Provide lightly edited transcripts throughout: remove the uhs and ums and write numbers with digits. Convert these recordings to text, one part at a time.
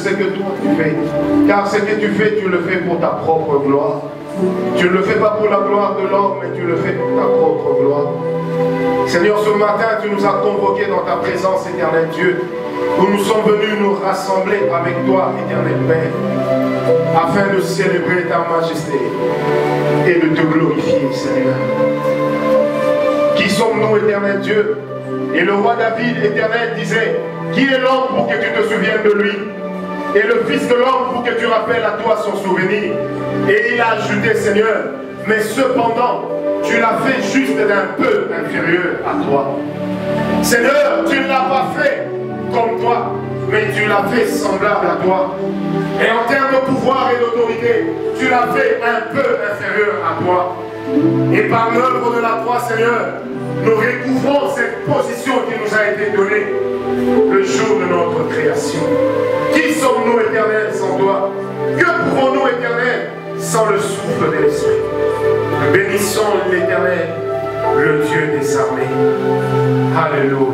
ce que toi tu fais. Car ce que tu fais, tu le fais pour ta propre gloire. Tu ne le fais pas pour la gloire de l'homme, mais tu le fais pour ta propre gloire. Seigneur, ce matin, tu nous as convoqués dans ta présence, éternel Dieu, où nous sommes venus nous rassembler avec toi, éternel Père, afin de célébrer ta majesté et de te glorifier, Seigneur. Qui sommes-nous, éternel Dieu? Et le roi David, éternel, disait, qui est l'homme pour que tu te souviennes de lui? Et le fils de l'homme pour que tu rappelles à toi son souvenir. Et il a ajouté, Seigneur, mais cependant, tu l'as fait juste d'un peu inférieur à toi. Seigneur, tu ne l'as pas fait comme toi, mais tu l'as fait semblable à toi. Et en termes de pouvoir et d'autorité, tu l'as fait un peu inférieur à toi. Et par l'œuvre de la croix, Seigneur, nous recouvrons cette position qui nous a été donnée le jour de notre création. Qui sommes-nous, éternel, sans toi? Que pouvons-nous, éternel, sans le souffle de l'Esprit? Bénissons l'Éternel, le Dieu des armées. Alléluia.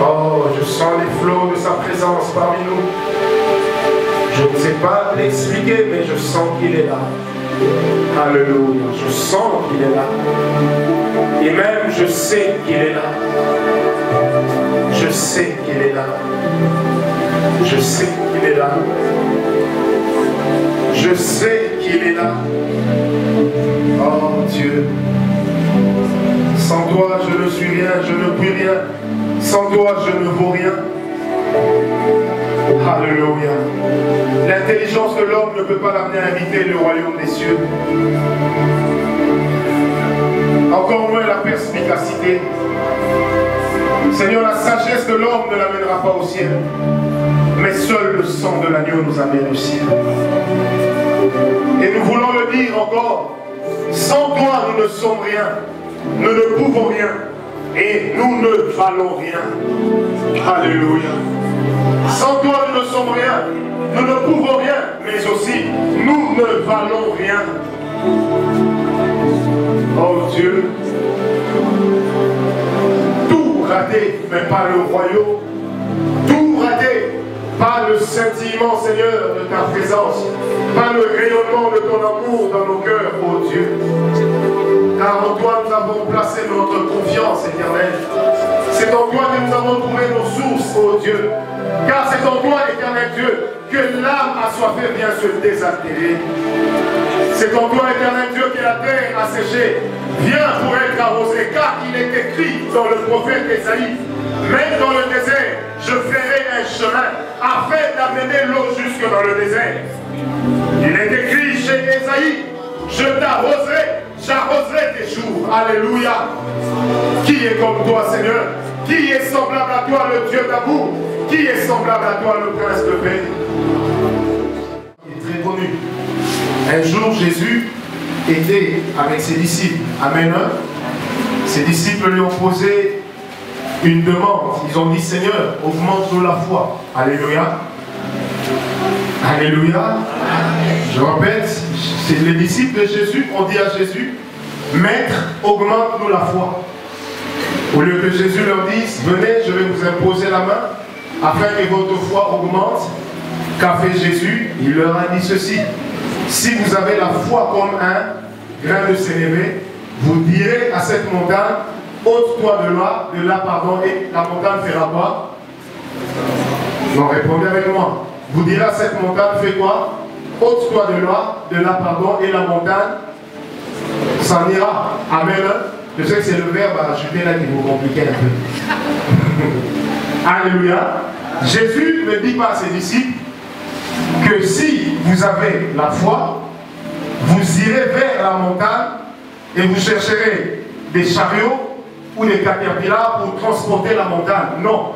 Oh, je sens les flots de sa présence parmi nous. Je ne sais pas l'expliquer, mais je sens qu'il est là. Alléluia. Je sens qu'il est là. Et même je sais qu'il est là. Je sais qu'il est là. Je sais qu'il est là. Je sais qu'il est là. Oh Dieu. Sans toi, je ne suis rien, je ne puis rien. Sans toi, je ne vaux rien. Alléluia. L'intelligence de l'homme ne peut pas l'amener à habiter le royaume des cieux. Encore moins la perspicacité. Seigneur, la sagesse de l'homme ne l'amènera pas au ciel. Mais seul le sang de l'agneau nous amène au ciel. Et nous voulons le dire encore. Sans toi, nous ne sommes rien. Nous ne pouvons rien. Et nous ne valons rien. Alléluia. Sans toi, nous ne sommes rien. Nous ne pouvons rien. Mais aussi, nous ne valons rien. Oh Dieu. Tout raté, mais pas le royaume. Tout raté, pas le scintillement, Seigneur, de ta présence. Pas le rayonnement de ton amour dans nos cœurs, oh Dieu. Car en toi nous avons placé notre confiance, éternelle. C'est en toi que nous avons trouvé nos sources, oh Dieu. Car c'est en toi, éternel Dieu, que l'âme assoiffée vient se désaltérer. C'est en toi, éternel Dieu, que la terre asséchée vient pour être arrosée. Car il est écrit dans le prophète Ésaïe, même dans le désert, je ferai un chemin afin d'amener l'eau jusque dans le désert. Il est écrit chez Ésaïe, je t'arroserai, j'arroserai tes jours. Alléluia. Qui est comme toi, Seigneur? Qui est semblable à toi, le Dieu d'amour? Qui est semblable à toi, le prince de paix? Il est très connu. Un jour, Jésus était avec ses disciples. Amen. Ses disciples lui ont posé une demande. Ils ont dit, Seigneur, augmente-nous la foi. Alléluia. Alléluia. Je répète, c'est les disciples de Jésus ont dit à Jésus, Maître, augmente-nous la foi. Au lieu que Jésus leur dise, venez, je vais vous imposer la main, afin que votre foi augmente. Qu'a fait Jésus? Il leur a dit ceci, si vous avez la foi comme un grain de sénévé, vous direz à cette montagne, ôte-toi de là, pardon, et la montagne fera quoi? Non, répondez avec moi. Vous direz à cette montagne, fais quoi? Ôte-toi de là, pardon, et la montagne s'en ira. Amen. Je sais que c'est le verbe à ajouter là qui vous complique un peu. Alléluia. Jésus ne dit pas à ses disciples que si vous avez la foi, vous irez vers la montagne et vous chercherez des chariots ou des caterpillars pour transporter la montagne. Non.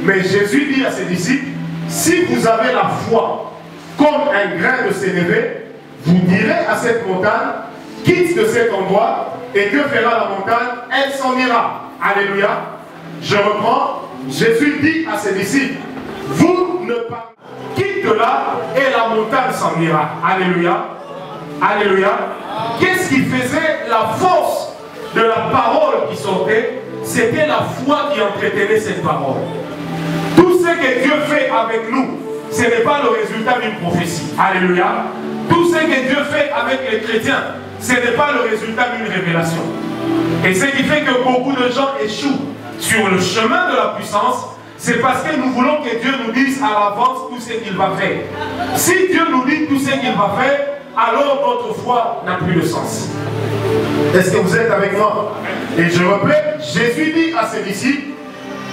Mais Jésus dit à ses disciples, si vous avez la foi comme un grain de sénévé, vous direz à cette montagne, quitte de cet endroit, et que fera la montagne? Elle s'en ira. Alléluia. Je reprends. Jésus dit à ses disciples, vous ne pas quitte de là et la montagne s'en ira. Alléluia. Alléluia. Qu'est-ce qui faisait la force de la parole qui sortait? C'était la foi qui entretenait cette parole. Tout ce que Dieu fait avec nous, ce n'est pas le résultat d'une prophétie. Alléluia. Tout ce que Dieu fait avec les chrétiens, ce n'est pas le résultat d'une révélation. Et ce qui fait que beaucoup de gens échouent sur le chemin de la puissance, c'est parce que nous voulons que Dieu nous dise à l'avance tout ce qu'il va faire. Si Dieu nous dit tout ce qu'il va faire, alors notre foi n'a plus de sens. Est-ce que vous êtes avec moi? Et je répète, Jésus dit à ses disciples,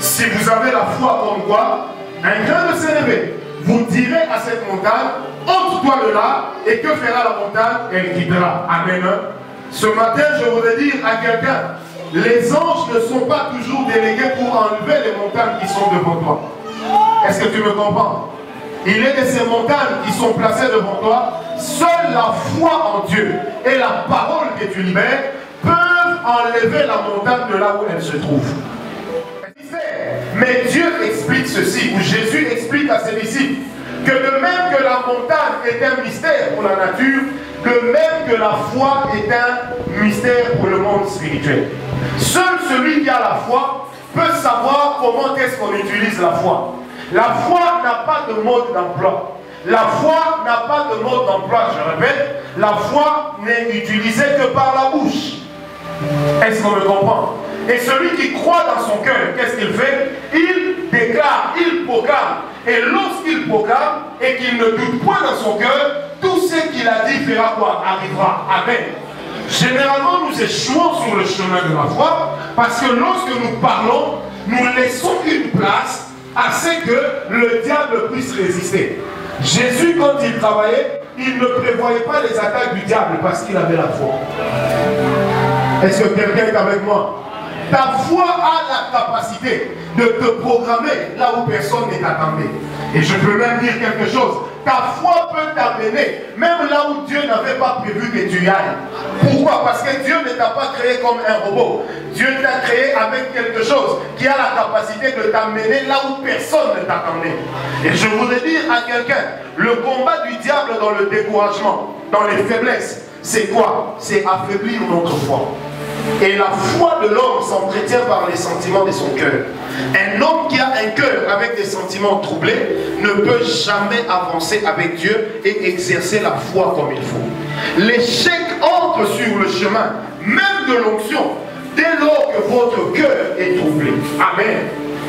si vous avez la foi comme quoi, un grain de sénévé, vous direz à cette montagne, ôte-toi de là, et que fera la montagne? Elle quittera. Amen. Ce matin, je voudrais dire à quelqu'un, les anges ne sont pas toujours délégués pour enlever les montagnes qui sont devant toi. Est-ce que tu me comprends? Il est de ces montagnes qui sont placées devant toi. Seule la foi en Dieu et la parole que tu libères peuvent enlever la montagne de là où elle se trouve. Mais Dieu explique ceci, ou Jésus explique à ses disciples, que de même que la montagne est un mystère pour la nature, de même que la foi est un mystère pour le monde spirituel. Seul celui qui a la foi peut savoir comment est-ce qu'on utilise la foi. La foi n'a pas de mode d'emploi. La foi n'a pas de mode d'emploi, je répète. La foi n'est utilisée que par la bouche. Est-ce qu'on me comprend? Et celui qui croit dans son cœur, qu'est-ce qu'il fait? Il déclare, il proclame. Et lorsqu'il proclame et qu'il ne doute point dans son cœur, tout ce qu'il a dit fera quoi? Arrivera. Amen. Généralement, nous échouons sur le chemin de la foi parce que lorsque nous parlons, nous laissons une place à ce que le diable puisse résister. Jésus, quand il travaillait, il ne prévoyait pas les attaques du diable parce qu'il avait la foi. Est-ce que quelqu'un est avec moi? Ta foi a la capacité de te programmer là où personne n'est attendu. Et je peux même dire quelque chose. Ta foi peut t'amener même là où Dieu n'avait pas prévu que tu y ailles. Pourquoi? Parce que Dieu ne t'a pas créé comme un robot. Dieu t'a créé avec quelque chose qui a la capacité de t'amener là où personne ne t'attendait. Et je voudrais dire à quelqu'un, le combat du diable dans le découragement, dans les faiblesses, c'est quoi? C'est affaiblir notre foi. Et la foi de l'homme s'entretient par les sentiments de son cœur. Un homme qui a un cœur avec des sentiments troublés ne peut jamais avancer avec Dieu et exercer la foi comme il faut. L'échec entre sur le chemin, même de l'onction, dès lors que votre cœur est troublé. Amen.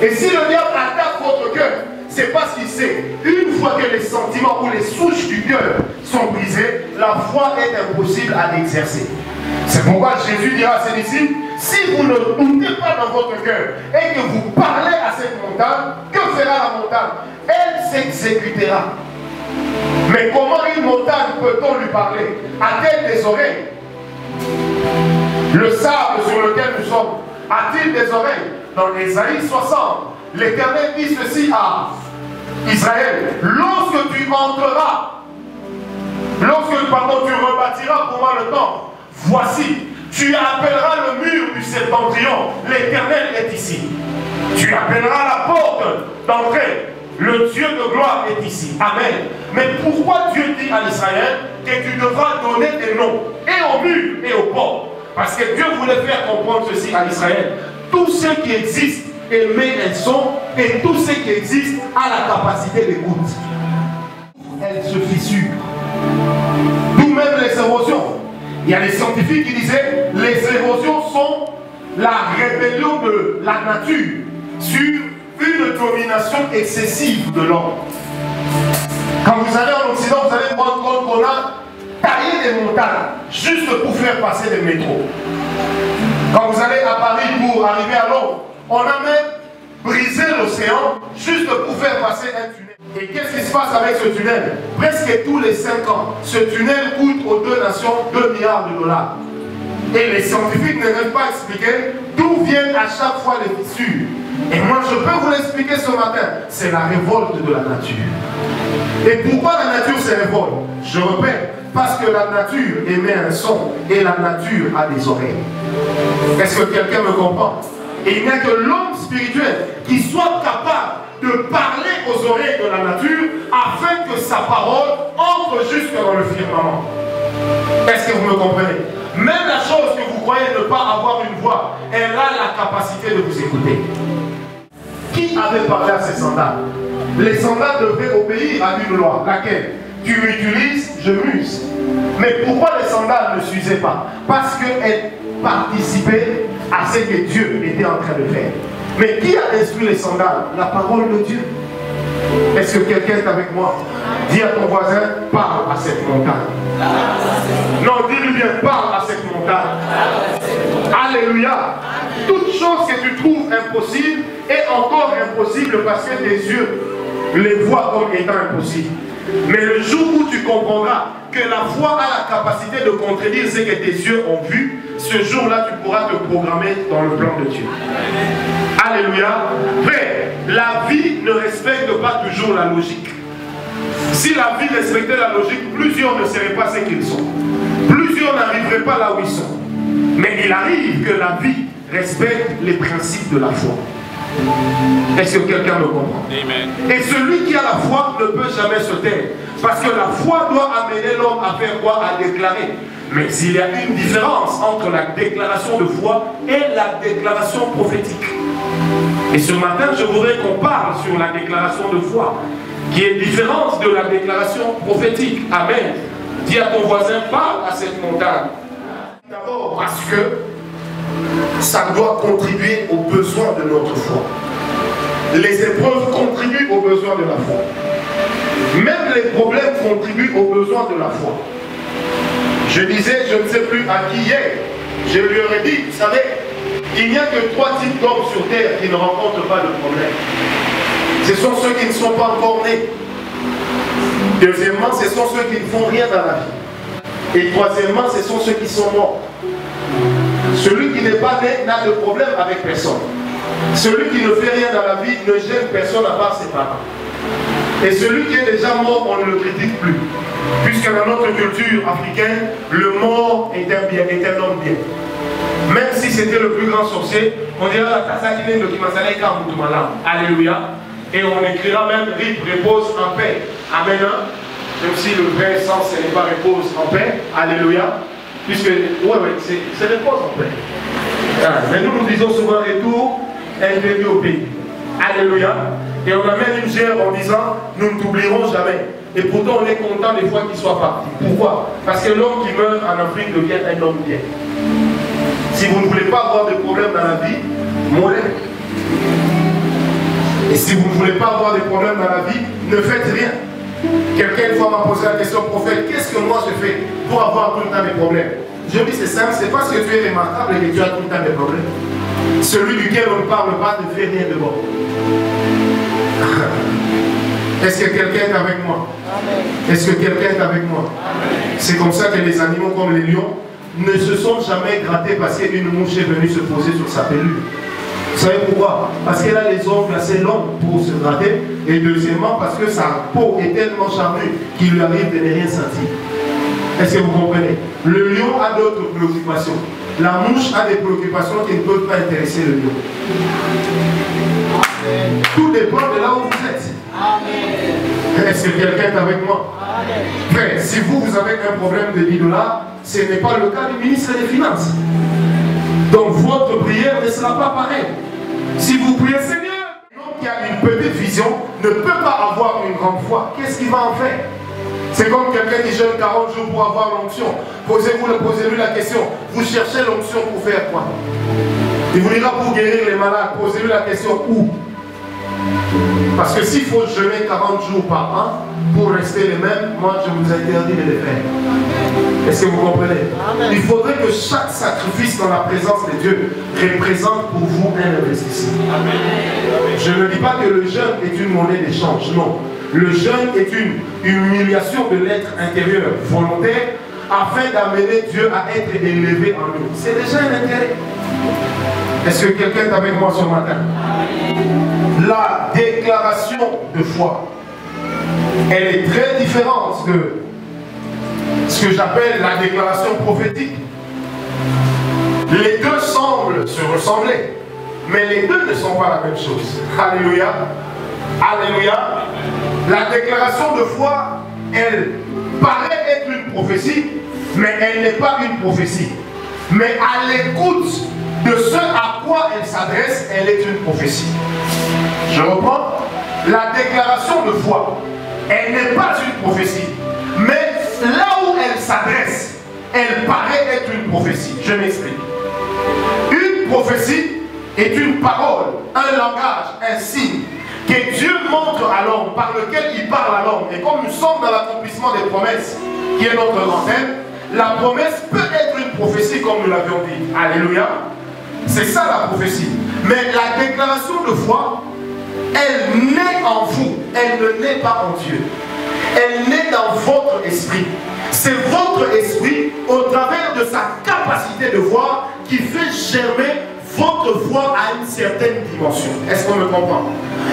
Et si le diable attaque votre cœur, c'est parce qu'il sait, une fois que les sentiments ou les souches du cœur sont brisées, la foi est impossible à exercer. C'est pourquoi Jésus dira à ses disciples, si vous ne doutez pas dans votre cœur et que vous parlez à cette montagne, que fera la montagne? Elle s'exécutera. Mais comment une montagne peut-on lui parler? A-t-elle des oreilles? Le sable sur lequel nous sommes, a-t-il des oreilles? Dans Ésaïe 60, l'Éternel dit ceci à Israël, lorsque tu entreras, tu rebâtiras pour moi le temple, voici, tu appelleras le mur du septentrion, l'Éternel est ici. Tu appelleras la porte d'entrée, le Dieu de gloire est ici. Amen. Mais pourquoi Dieu dit à Israël que tu devras donner des noms, et au mur et aux portes? Parce que Dieu voulait faire comprendre ceci à Israël. Tout ce qui existe émet un son, et tout ce qui existe a la capacité d'écoute. Elle se fissure. D'où même les érosions. Il y a des scientifiques qui disaient les érosions sont la rébellion de la nature sur une domination excessive de l'homme. Quand vous allez en Occident, vous allez vous rendre compte qu'on a taillé des montagnes juste pour faire passer des métros. Quand vous allez à Paris pour arriver à Londres, on a même brisé l'océan juste pour faire passer un tunnel. Et qu'est-ce qui se passe avec ce tunnel? Presque tous les 5 ans, ce tunnel coûte aux deux nations 2 milliards de dollars. Et les scientifiques n'arrivent pas à expliquer d'où viennent à chaque fois les fissures. Et moi je peux vous l'expliquer ce matin, c'est la révolte de la nature. Et pourquoi la nature se révolte? Je répète, parce que la nature émet un son et la nature a des oreilles. Est-ce que quelqu'un me comprend? Et il n'y a que l'homme spirituel qui soit capable de parler aux oreilles de la nature afin que sa parole entre jusque dans le firmament. Est-ce que vous me comprenez? Même la chose que vous croyez ne pas avoir une voix, elle a la capacité de vous écouter. Qui Qui avait parlé à ces sandales? Les sandales devaient obéir à une loi. Laquelle? Tu m'utilises, je m'use. Mais pourquoi les sandales ne s'usaient pas? Parce qu'elles participaient à ce que Dieu était en train de faire. Mais qui a instruit les sandales? La parole de Dieu. Est-ce que quelqu'un est avec moi? Dis à ton voisin, parle à cette montagne. Non, dis-lui bien, parle à cette montagne. Alléluia. Toute chose que tu trouves impossible est encore impossible parce que tes yeux les voient comme étant impossible. Mais le jour où tu comprendras que la foi a la capacité de contredire ce que tes yeux ont vu, ce jour-là, tu pourras te programmer dans le plan de Dieu. Alléluia. Frère, la vie ne respecte pas toujours la logique. Si la vie respectait la logique, plusieurs ne seraient pas ce qu'ils sont. Plusieurs n'arriveraient pas là où ils sont. Mais il arrive que la vie respecte les principes de la foi. Est-ce que quelqu'un me comprend? Amen. Et celui qui a la foi ne peut jamais se taire. Parce que la foi doit amener l'homme à faire quoi? À déclarer. Mais il y a une différence entre la déclaration de foi et la déclaration prophétique. Et ce matin, je voudrais qu'on parle sur la déclaration de foi, qui est différente de la déclaration prophétique. Amen. Dis à ton voisin, parle à cette montagne. D'abord parce que ça doit contribuer aux besoins de notre foi. Les épreuves contribuent aux besoins de la foi. Même les problèmes contribuent aux besoins de la foi. Je disais, je ne sais plus à qui hier, je lui aurais dit, vous savez, il n'y a que 3 types d'hommes sur terre qui ne rencontrent pas de problème. Ce sont ceux qui ne sont pas encore nés. Deuxièmement, ce sont ceux qui ne font rien dans la vie. Et troisièmement, ce sont ceux qui sont morts. Celui qui n'est pas né n'a de problème avec personne. Celui qui ne fait rien dans la vie ne gêne personne à part ses parents. Et celui qui est déjà mort, on ne le critique plus. Puisque dans notre culture africaine, le mort est un homme bien. Même si c'était le plus grand sorcier, on dira Alléluia. Et on écrira même RIP, repose en paix. Amen. Même si le vrai sens ce n'est pas repose en paix. Alléluia. Puisque, c'est repose en paix. Mais nous disons souvent retour, bienvenue au pays. Alléluia. Et on amène une gère en disant, nous ne t'oublierons jamais. Et pourtant, on est content des fois qu'il soit parti. Pourquoi? Parce que l'homme qui meurt en Afrique devient un homme bien. Si vous ne voulez pas avoir de problèmes dans la vie, mourrez. Et si vous ne voulez pas avoir de problèmes dans la vie, ne faites rien. Quelqu'un une fois m'a posé la question, prophète, qu'est-ce que moi je fais pour avoir tout le temps des problèmes? Je dis c'est simple, c'est parce que tu es remarquable et que tu as tout le temps des problèmes. Celui duquel on ne parle pas ne fait rien de bon. Est-ce que quelqu'un est avec moi? Est-ce que quelqu'un est avec moi? C'est comme ça que les animaux comme les lions ne se sont jamais grattés parce qu'une mouche est venue se poser sur sa pelure. Vous savez pourquoi? Parce qu'elle a les ongles assez longs pour se gratter. Et deuxièmement, parce que sa peau est tellement charnue qu'il lui arrive de ne rien sentir. Est-ce que vous comprenez? Le lion a d'autres préoccupations. La mouche a des préoccupations qui ne peuvent pas intéresser le lion. Tout dépend de là où vous êtes. Est-ce que quelqu'un est avec moi? Frère, si vous avez un problème de 10 $, ce n'est pas le cas du ministre des Finances. Donc votre prière ne sera pas pareille. Si vous priez, Seigneur, l'homme qui a une petite vision ne peut pas avoir une grande foi. Qu'est-ce qu'il va en faire? C'est comme quelqu'un qui jeûne 40 jours pour avoir l'onction. Posez-lui la question. Vous cherchez l'onction pour faire quoi? Il vous dira pour guérir les malades. Posez-lui la question où? Parce que s'il faut jeûner 40 jours par an pour rester les mêmes, moi je vous interdis de les faire. Est-ce que vous comprenez? Amen. Il faudrait que chaque sacrifice dans la présence de Dieu représente pour vous un investissement. Amen. Je ne dis pas que le jeûne est une monnaie d'échange, non. Le jeûne est une humiliation de l'être intérieur volontaire afin d'amener Dieu à être élevé en nous. C'est déjà un intérêt. Est-ce que quelqu'un est avec moi ce matin? La déclaration de foi, elle est très différente de ce que j'appelle la déclaration prophétique. Les deux semblent se ressembler, mais les deux ne sont pas la même chose. Alléluia. Alléluia. La déclaration de foi, elle paraît être une prophétie, mais elle n'est pas une prophétie. Mais à l'écoute de ce à quoi elle s'adresse, elle est une prophétie. Je reprends. La déclaration de foi, elle n'est pas une prophétie. Mais là où elle s'adresse, elle paraît être une prophétie. Je m'explique. Une prophétie est une parole, un langage, un signe que Dieu montre à l'homme, par lequel il parle à l'homme. Et comme nous sommes dans l'accomplissement des promesses, qui est notre grand thème, la promesse peut être une prophétie comme nous l'avions dit. Alléluia. C'est ça la prophétie. Mais la déclaration de foi, elle naît en vous, elle ne naît pas en Dieu. Elle naît dans votre esprit. C'est votre esprit, au travers de sa capacité de voir, qui fait germer votre foi à une certaine dimension. Est-ce qu'on me comprend?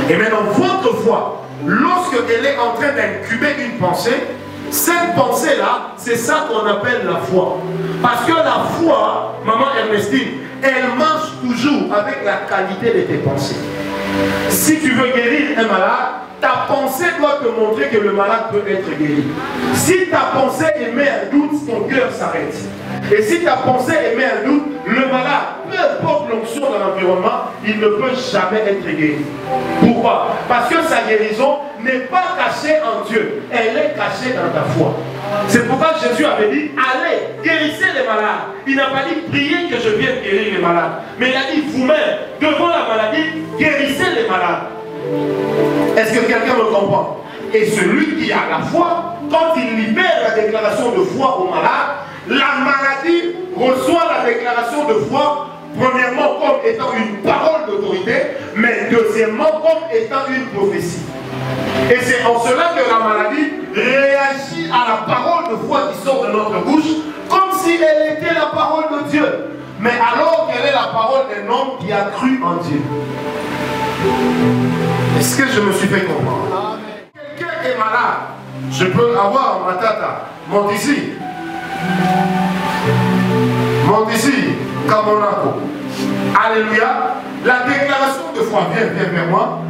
Et maintenant, votre foi, lorsqu'elle est en train d'incuber une pensée, cette pensée-là, c'est ça qu'on appelle la foi. Parce que la foi, maman Ernestine, elle marche toujours avec la qualité de tes pensées. Si tu veux guérir un malade, ta pensée doit te montrer que le malade peut être guéri. Si ta pensée émet un doute, ton cœur s'arrête. Et si ta pensée émet un doute, le malade, peu importe l'onction dans l'environnement, il ne peut jamais être guéri. Pourquoi? Parce que sa guérison n'est pas cachée en Dieu, elle est cachée dans ta foi. C'est pourquoi Jésus avait dit, allez, guérissez les malades. Il n'a pas dit, priez que je vienne guérir les malades. Mais il a dit, vous-même, devant la maladie, guérissez les malades. Est-ce que quelqu'un me comprend? Et celui qui a la foi, quand il libère la déclaration de foi au malade, la maladie reçoit la déclaration de foi, premièrement comme étant une parole d'autorité, mais deuxièmement comme étant une prophétie. Et c'est en cela que la maladie réagit à la parole de foi qui sort de notre bouche, comme si elle était la parole de Dieu. Mais alors qu'elle est la parole d'un homme qui a cru en Dieu. Est-ce que je me suis fait comprendre? Quelqu'un est malade, je peux avoir ma tata, monte ici. Monte ici, Kamonako. Alléluia. La déclaration de foi, viens vers moi.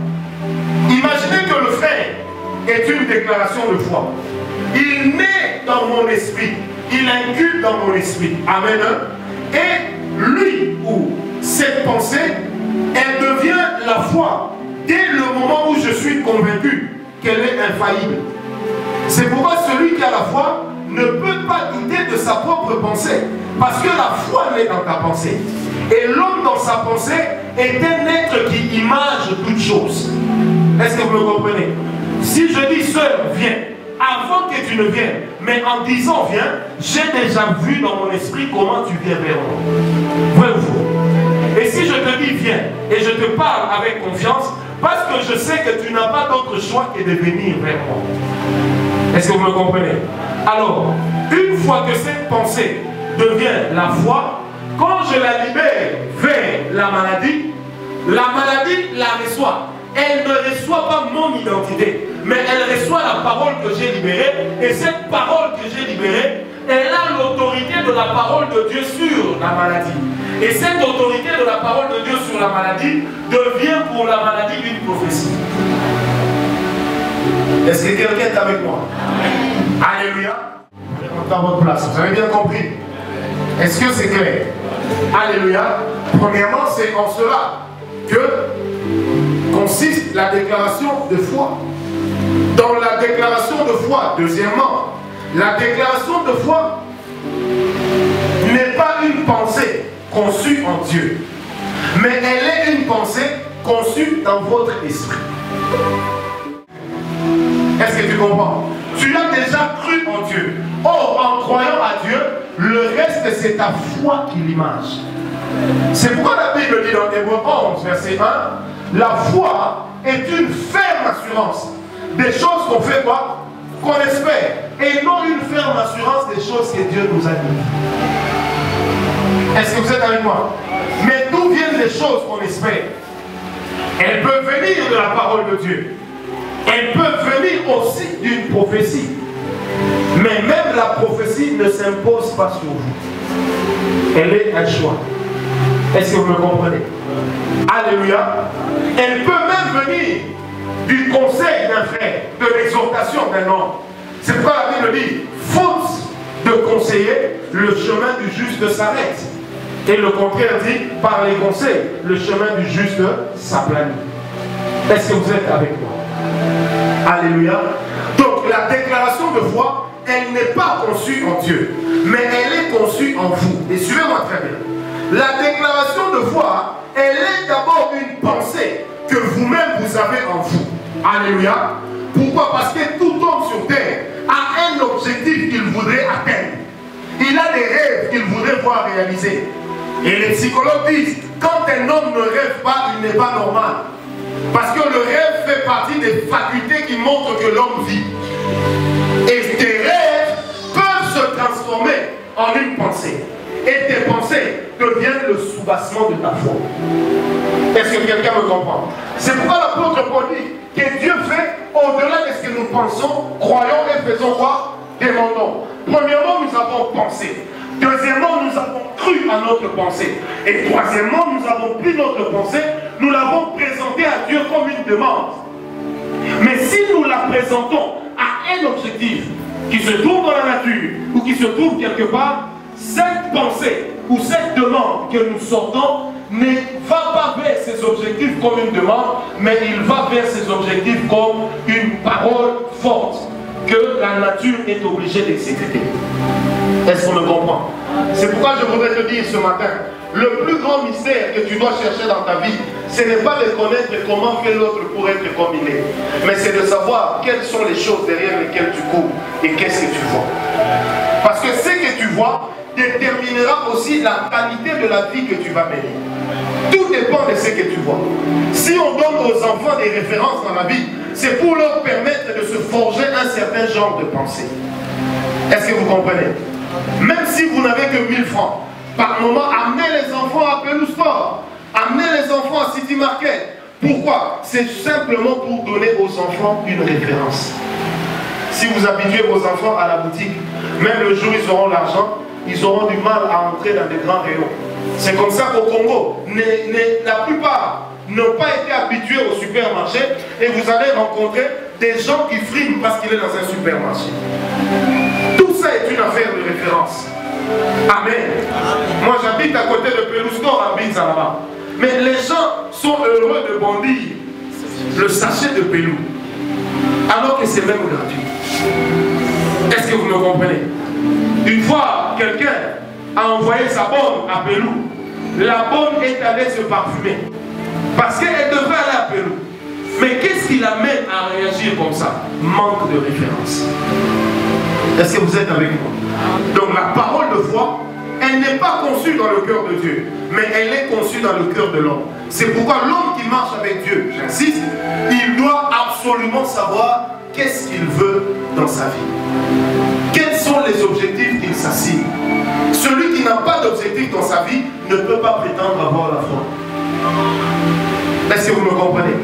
Imaginez que le frère est une déclaration de foi. Il naît dans mon esprit. Il incube dans mon esprit. Amen. Et lui ou cette pensée, elle devient la foi dès le moment où je suis convaincu qu'elle est infaillible. C'est pourquoi celui qui a la foi ne peut pas douter de sa propre pensée. Parce que la foi naît dans ta pensée. Et l'homme dans sa pensée est un être qui image toutes choses. Est-ce que vous me comprenez? Si je dis sœur, viens, avant que tu ne viennes, mais en disant viens, j'ai déjà vu dans mon esprit comment tu viens vers moi. Vrai ou faux? Et si je te dis viens, et je te parle avec confiance, parce que je sais que tu n'as pas d'autre choix que de venir vers moi. Est-ce que vous me comprenez? Alors, une fois que cette pensée devient la foi, quand je la libère vers la maladie la reçoit. Elle ne reçoit pas mon identité, mais elle reçoit la parole que j'ai libérée. Et cette parole que j'ai libérée, elle a l'autorité de la parole de Dieu sur la maladie. Et cette autorité de la parole de Dieu sur la maladie devient pour la maladie une prophétie. Est-ce que quelqu'un est avec moi? Alléluia. Dans votre place, vous avez bien compris? Est-ce que c'est clair? Alléluia. Premièrement, c'est en cela que consiste la déclaration de foi. Dans la déclaration de foi, deuxièmement, la déclaration de foi n'est pas une pensée conçue en Dieu, mais elle est une pensée conçue dans votre esprit. Est-ce que tu comprends? Tu as déjà cru en Dieu. Or, en croyant à Dieu, le reste c'est ta foi qui l'image. C'est pourquoi la Bible dit dans Hébreux 11, verset 1, la foi est une ferme assurance des choses qu'on fait quoi? Qu'on espère. Et non une ferme assurance des choses que Dieu nous a dit. Est-ce que vous êtes avec moi? Mais d'où viennent les choses qu'on espère? Elles peuvent venir de la parole de Dieu. Elles peuvent venir aussi d'une prophétie. Mais même la prophétie ne s'impose pas sur vous. Elle est un choix. Est-ce que vous me comprenez? Alléluia. Elle peut même venir du conseil d'un frère, de l'exhortation d'un homme. C'est pourquoi la Bible dit, faute de conseiller, le chemin du juste s'arrête. Et le contraire dit, par les conseils, le chemin du juste s'aplanit. Est-ce que vous êtes avec moi? Alléluia. Donc la déclaration de foi, elle n'est pas conçue en Dieu, mais elle est conçue en vous. Et suivez-moi très bien. La déclaration de foi, elle est d'abord une pensée que vous-même vous avez en vous. Alléluia. Pourquoi? Parce que tout homme sur terre a un objectif qu'il voudrait atteindre. Il a des rêves qu'il voudrait voir réaliser. Et les psychologues disent, quand un homme ne rêve pas, il n'est pas normal. Parce que le rêve fait partie des facultés qui montrent que l'homme vit. Et tes rêves peuvent se transformer en une pensée. Et tes pensées deviennent le soubassement de ta foi. Est-ce que quelqu'un me comprend? C'est pourquoi l'apôtre Paul dit que Dieu fait au-delà de ce que nous pensons, croyons et faisons quoi? Demandons. Premièrement, nous avons pensé. Deuxièmement, nous avons cru à notre pensée. Et troisièmement, nous avons pris notre pensée, nous l'avons présentée à Dieu comme une demande. Mais si nous la présentons à un objectif qui se trouve dans la nature ou qui se trouve quelque part, cette pensée ou cette demande que nous sortons ne va pas vers ces objectifs comme une demande, mais il va vers ces objectifs comme une parole forte que la nature est obligée d'exécuter. Est-ce qu'on me comprend? C'est pourquoi je voudrais te dire ce matin, le plus grand mystère que tu dois chercher dans ta vie, ce n'est pas de connaître comment fait l'autre pour être comme il est, mais c'est de savoir quelles sont les choses derrière lesquelles tu cours et qu'est-ce que tu vois. Parce que ce que tu vois déterminera aussi la qualité de la vie que tu vas mener. Tout dépend de ce que tu vois. Si on donne aux enfants des références dans la vie, c'est pour leur permettre de se forger un certain genre de pensée. Est-ce que vous comprenez? Même si vous n'avez que 1000 francs, par moment, amenez les enfants à Pelou Sport, amenez les enfants à City Market. Pourquoi? C'est simplement pour donner aux enfants une référence. Si vous habituez vos enfants à la boutique, même le jour où ils auront l'argent, ils auront du mal à entrer dans des grands rayons. C'est comme ça qu'au Congo, la plupart n'ont pas été habitués au supermarché et vous allez rencontrer des gens qui friment parce qu'il est dans un supermarché. Tout ça est une affaire de référence. Amen. Moi j'habite à côté de Pelou Store à Binzalaba. Mais les gens sont heureux de bondir le sachet de Pelou, alors que c'est même gratuit. Est-ce que vous me comprenez? Une fois, quelqu'un a envoyé sa bonne à Pelou. La bonne est allée se parfumer. Parce qu'elle devrait aller à Pelou. Mais qu'est-ce qui l'amène à réagir comme ça? Manque de référence. Est-ce que vous êtes avec moi? Donc la parole de foi, elle n'est pas conçue dans le cœur de Dieu, mais elle est conçue dans le cœur de l'homme. C'est pourquoi l'homme qui marche avec Dieu, j'insiste, il doit absolument savoir qu'est-ce qu'il veut dans sa vie. Quels sont les objectifs qu'il s'assigne? Celui qui n'a pas d'objectif dans sa vie ne peut pas prétendre avoir la foi. Est-ce que vous me comprenez?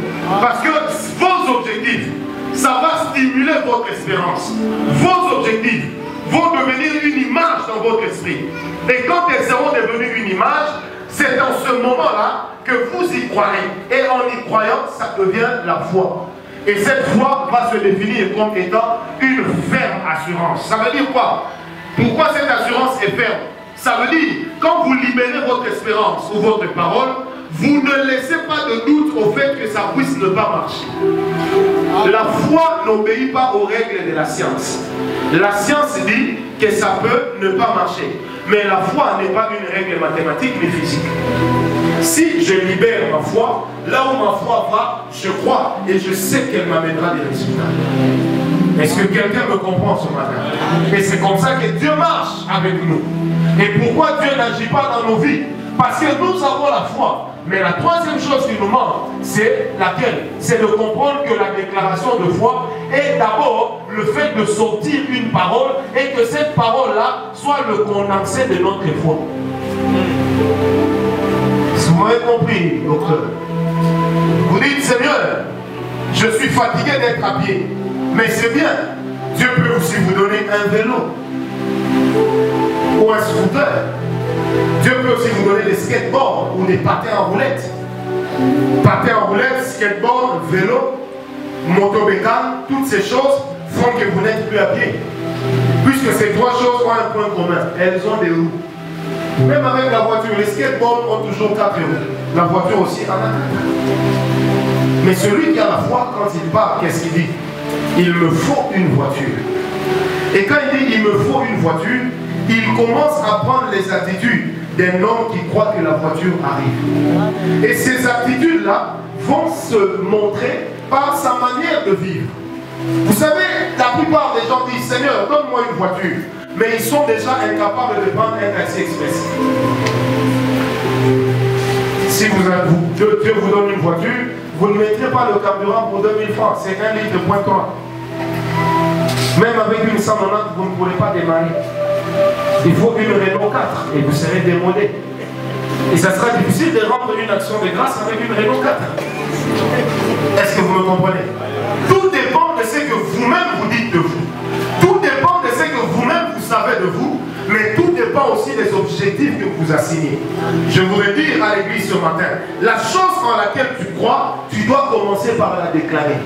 Parce que vos objectifs, ça va stimuler votre espérance. Vos objectifs vont devenir une image dans votre esprit. Et quand elles seront devenues une image, c'est dans ce moment-là que vous y croirez. Et en y croyant, ça devient la foi. Et cette foi va se définir comme étant une ferme assurance. Ça veut dire quoi? Pourquoi cette assurance est ferme? Ça veut dire, quand vous libérez votre espérance ou votre parole, vous ne laissez pas de doute au fait que ça puisse ne pas marcher. La foi n'obéit pas aux règles de la science. La science dit que ça peut ne pas marcher. Mais la foi n'est pas une règle mathématique mais physique. Si je libère ma foi, là où ma foi va, je crois et je sais qu'elle m'amènera des résultats. Est-ce que quelqu'un me comprend ce matin? Et c'est comme ça que Dieu marche avec nous. Et pourquoi Dieu n'agit pas dans nos vies? Parce que nous avons la foi. Mais la troisième chose qui nous manque, c'est laquelle? C'est de comprendre que la déclaration de foi est d'abord le fait de sortir une parole et que cette parole-là soit le condensé de notre foi. Si vous m'avez compris, docteur, vous dites, Seigneur, je suis fatigué d'être à pied, mais c'est bien. Dieu peut aussi vous donner un vélo ou un scooter. Dieu peut aussi vous donner des skateboards ou des patins en roulette. Patins en roulette, skateboard, vélo, motobécane, toutes ces choses font que vous n'êtes plus à pied. Puisque ces trois choses ont un point commun, elles ont des roues. Même avec la voiture, les skateboards ont toujours 4 roues. La voiture aussi en a 4. Mais celui qui a la foi, quand il parle, qu'est-ce qu'il dit? Il me faut une voiture. Et quand il dit il me faut une voiture, il commence à prendre les attitudes d'un homme qui croit que la voiture arrive. Et ces attitudes-là vont se montrer par sa manière de vivre. Vous savez, la plupart des gens disent Seigneur, donne-moi une voiture. Mais ils sont déjà incapables de prendre un taxi express. Si Dieu vous donne une voiture, vous ne mettrez pas le carburant pour 2000 francs. C'est 1 litre de point 3. Même avec une 190, vous ne pourrez pas démarrer. Il faut une Renault 4 et vous serez démodé. Et ça sera difficile de rendre une action de grâce avec une Renault 4. Est-ce que vous me comprenez? Tout dépend de ce que vous-même vous dites de vous. Tout dépend de ce que vous-même vous savez de vous. Mais tout dépend aussi des objectifs que vous assignez. Je voudrais dire à l'église ce matin, la chose en laquelle tu crois, tu dois commencer par la déclarer.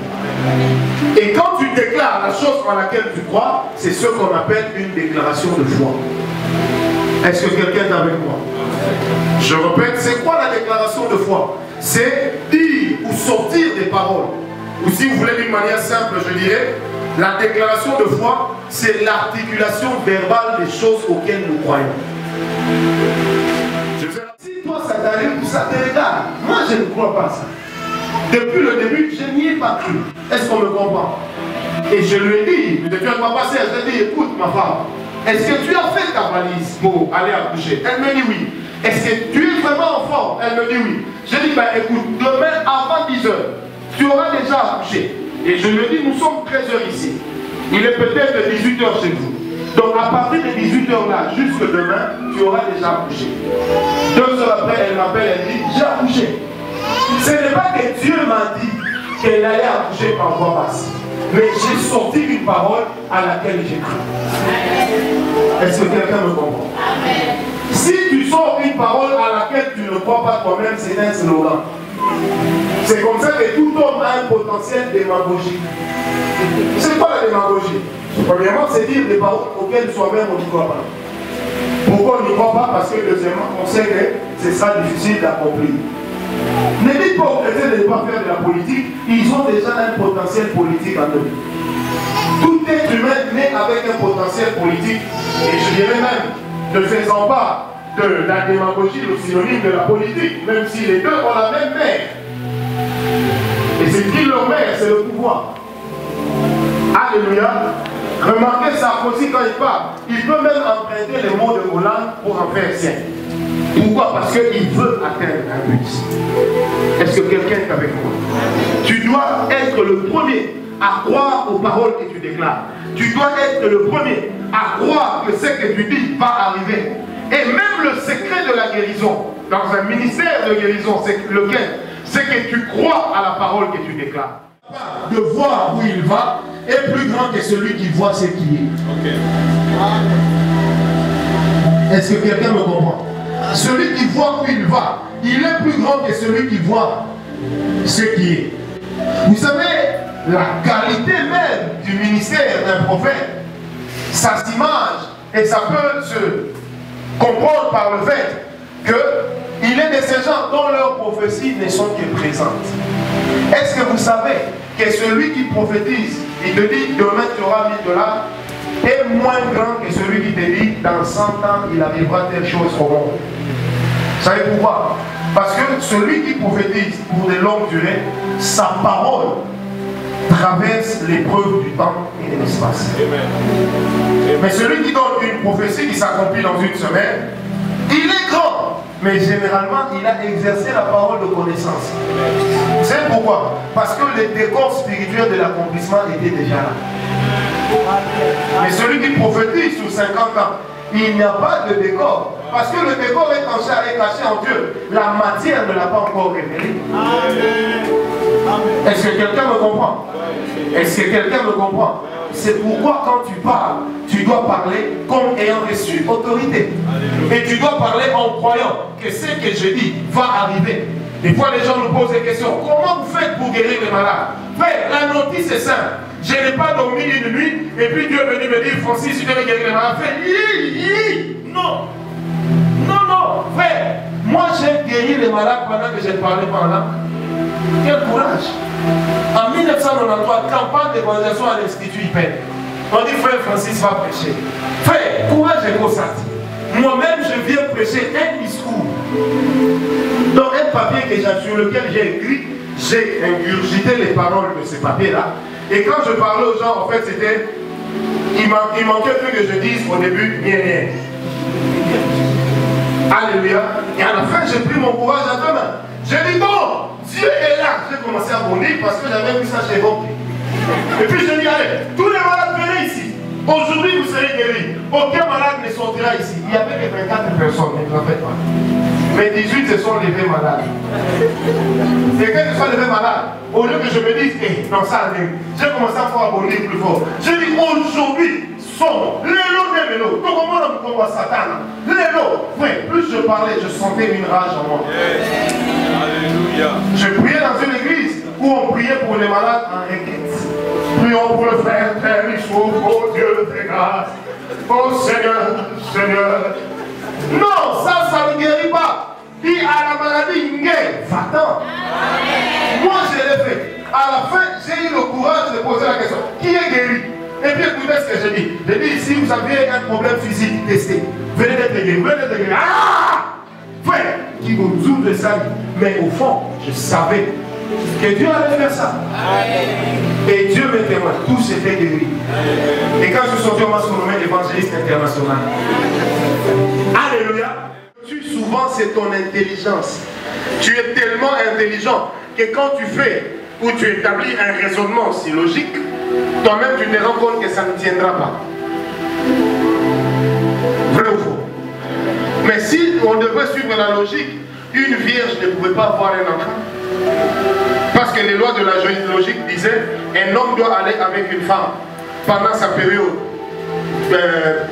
Et quand tu déclares la chose en laquelle tu crois, c'est ce qu'on appelle une déclaration de foi. Est-ce que quelqu'un est avec moi? Je répète, c'est quoi la déclaration de foi? C'est dire ou sortir des paroles. Ou si vous voulez d'une manière simple, je dirais, la déclaration de foi, c'est l'articulation verbale des choses auxquelles nous croyons. Si toi ça t'arrive, ça te regarde. Moi je ne crois pas ça. Depuis le début, je n'y ai pas cru. Est-ce qu'on me comprend? Et je lui ai dit, depuis un pas passé, je lui ai dit, écoute ma femme, est-ce que tu as fait ta valise pour aller accoucher? Elle me dit oui. Est-ce que tu es vraiment en forme? Elle me dit oui. Je dis, ben écoute, demain avant 10 h, tu auras déjà accouché. Et je lui ai dit, nous sommes 13 h ici. Il est peut-être 18 h chez vous. Donc à partir de 18 h là, jusque demain, tu auras déjà accouché. 2 heures après, elle m'appelle, elle dit, j'ai accouché. Ce n'est pas que Dieu m'a dit qu'elle allait accoucher par voie basse. Mais j'ai sorti une parole à laquelle j'ai cru. Est-ce que quelqu'un me comprend? Si tu sors une parole à laquelle tu ne crois pas toi-même, c'est un slogan. C'est comme ça que tout homme a un potentiel démagogique. C'est quoi la démagogie? Premièrement, c'est dire des paroles auxquelles soi-même on ne croit pas. Pourquoi on n'y croit pas? Parce que deuxièmement, on sait que c'est ça difficile d'accomplir. Ne dites pas aux chrétiens de ne pas faire de la politique, ils ont déjà un potentiel politique en eux. Tout être humain naît avec un potentiel politique, et je dirais même, ne faisant pas de la démagogie le synonyme de la politique, même si les deux ont la même mère. Et c'est qui leur mère, c'est le pouvoir. Alléluia. Remarquez Sarkozy quand il parle, il peut même emprunter les mots de Hollande pour en faire sien. Pourquoi? Parce qu'il veut atteindre un but. Est-ce que quelqu'un est avec moi? Tu dois être le premier à croire aux paroles que tu déclares. Tu dois être le premier à croire que ce que tu dis va arriver. Et même le secret de la guérison, dans un ministère de guérison, c'est lequel? C'est que tu crois à la parole que tu déclares. De voir où il va est plus grand que celui qui voit ce qui est. Est-ce que quelqu'un me comprend? Celui qui voit où il va, il est plus grand que celui qui voit ce qui est. Vous savez, la qualité même du ministère d'un prophète, ça s'image et ça peut se comprendre par le fait qu'il est de ces gens dont leurs prophéties ne sont que présentes. Est-ce que vous savez que celui qui prophétise, il te dit demain tu auras 1000 $, est moins grand que celui qui te dit dans 100 ans il arrivera telle chose au monde? Vous savez pourquoi? Parce que celui qui prophétise pour de longues durées, sa parole traverse l'épreuve du temps et de l'espace. Mais celui qui donne une prophétie qui s'accomplit dans une semaine, il est grand, mais généralement il a exercé la parole de connaissance. Vous savez pourquoi? Parce que le décor spirituel de l'accomplissement était déjà là. Mais celui qui prophétise sur 50 ans, il n'y a pas de décor. Parce que le décor est caché en Dieu. La matière ne l'a pas encore révélé. Est-ce que quelqu'un me comprend? Est-ce que quelqu'un me comprend? C'est pourquoi quand tu parles, tu dois parler comme ayant reçu autorité. Et tu dois parler en croyant que ce que je dis va arriver. Des fois les gens nous posent des questions. Comment vous faites pour guérir les malades? Frère, la notice est simple. Je n'ai pas dormi une nuit et puis Dieu est venu me dire, Francis, tu devais guérir les malades. Non. Non, non, frère. Moi j'ai guéri les malades pendant que je ne parlais pas en langue. Quel courage! En 1993, campagne d'évangélisation à l'Institut IPEN. On dit frère Francis va prêcher. Frère, courage et constat. Moi-même, je viens prêcher un discours. Dans un papier sur lequel j'ai écrit, j'ai ingurgité les paroles de ce papier-là. Et quand je parlais aux gens, en fait, c'était... Il manquait plus que je dise au début, rien. Alléluia. Et à la fin, j'ai pris mon courage à deux mains. J'ai dit non, Dieu est là. J'ai commencé à bondir parce que j'avais vu ça chez vous. Et puis j'ai dit, allez, tous les malades venez ici. Aujourd'hui, vous serez guéris. Aucun malade ne sortira ici. Il y avait que 24 personnes, ne vous en faites pas. Mais 18 se sont levés malades. Et quand ils sont levés malades, au lieu que je me dise, non, ça arrive, j'ai commencé à faire bondir plus fort. J'ai dit, aujourd'hui, sont les lots des mélos. Comment on voit Satan? Les lots. Oui, plus je parlais, je sentais une rage en moi. Alléluia. Je priais dans une église où on priait pour les malades en requête. Prions pour le frère, Père, il souffre, oh Dieu, fais grâce. Oh Seigneur, Seigneur. Non, ça ne guérit pas. Il a la maladie, il guérit. Va-t'en. Moi, je l'ai fait. À la fin, j'ai eu le courage de poser la question. Qui est guéri? Et puis écoutez ce que j'ai dit. J'ai dit, si vous avez un problème physique, testez. Venez d'être guéri. Venez d'être guéri. Ah! Frère, qui vous ouvre ça. Mais au fond, je savais que Dieu allait faire ça. Et Dieu me témoigne, tous étaient guéris. Et quand je suis sorti, on m'a surnommé évangéliste international. Alléluia. Souvent, c'est ton intelligence. Tu es tellement intelligent que quand tu fais ou tu établis un raisonnement aussi logique, toi-même tu te rends compte que ça ne tiendra pas. Vrai ou faux? Mais si on devait suivre la logique, une vierge ne pouvait pas avoir un enfant. Parce que les lois de la logique disaient un homme doit aller avec une femme pendant sa période